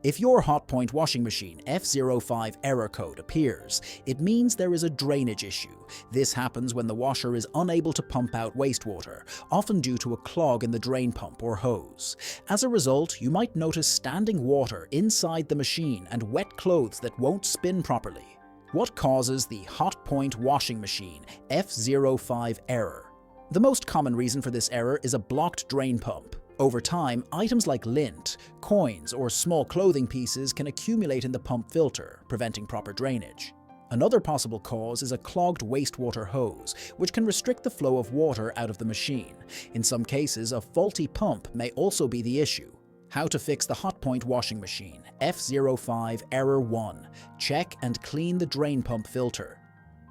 If your Hotpoint washing machine F05 error code appears, it means there is a drainage issue. This happens when the washer is unable to pump out wastewater, often due to a clog in the drain pump or hose. As a result, you might notice standing water inside the machine and wet clothes that won't spin properly. What causes the Hotpoint washing machine F05 error? The most common reason for this error is a blocked drain pump. Over time, items like lint, coins, or small clothing pieces can accumulate in the pump filter, preventing proper drainage. Another possible cause is a clogged wastewater hose, which can restrict the flow of water out of the machine. In some cases, a faulty pump may also be the issue. How to fix the Hotpoint washing machine F05 Error 1. Check and clean the drain pump filter.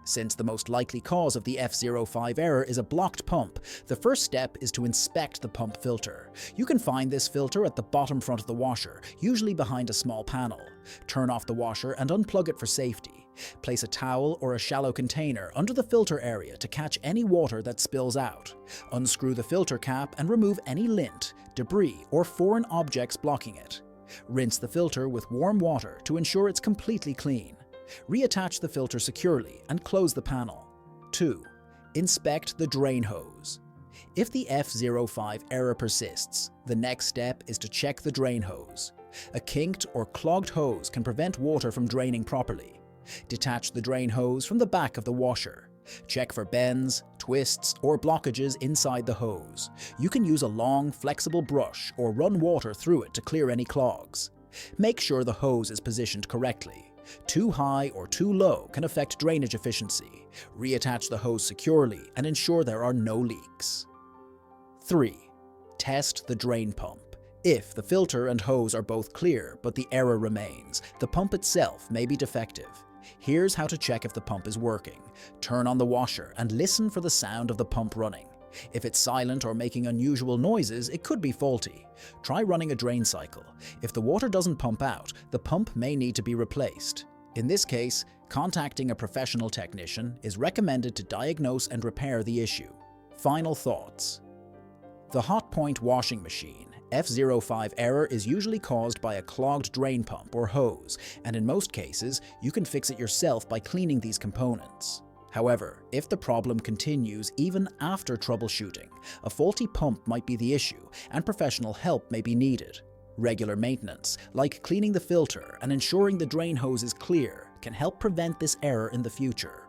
Since the most likely cause of the F05 error is a blocked pump, the first step is to inspect the pump filter. You can find this filter at the bottom front of the washer, usually behind a small panel. Turn off the washer and unplug it for safety. Place a towel or a shallow container under the filter area to catch any water that spills out. Unscrew the filter cap and remove any lint, debris, or foreign objects blocking it. Rinse the filter with warm water to ensure it's completely clean. Reattach the filter securely and close the panel. 2. Inspect the drain hose. If the F05 error persists, the next step is to check the drain hose. A kinked or clogged hose can prevent water from draining properly. Detach the drain hose from the back of the washer. Check for bends, twists, or blockages inside the hose. You can use a long, flexible brush or run water through it to clear any clogs. Make sure the hose is positioned correctly. Too high or too low can affect drainage efficiency. Reattach the hose securely and ensure there are no leaks. 3. Test the drain pump. If the filter and hose are both clear but the error remains, the pump itself may be defective. Here's how to check if the pump is working. Turn on the washer and listen for the sound of the pump running. If it's silent or making unusual noises, it could be faulty. Try running a drain cycle. If the water doesn't pump out, the pump may need to be replaced. In this case, contacting a professional technician is recommended to diagnose and repair the issue. Final thoughts. The Hotpoint washing machine F05 error is usually caused by a clogged drain pump or hose, and in most cases, you can fix it yourself by cleaning these components. However, if the problem continues even after troubleshooting, a faulty pump might be the issue and professional help may be needed. Regular maintenance, like cleaning the filter and ensuring the drain hose is clear, can help prevent this error in the future.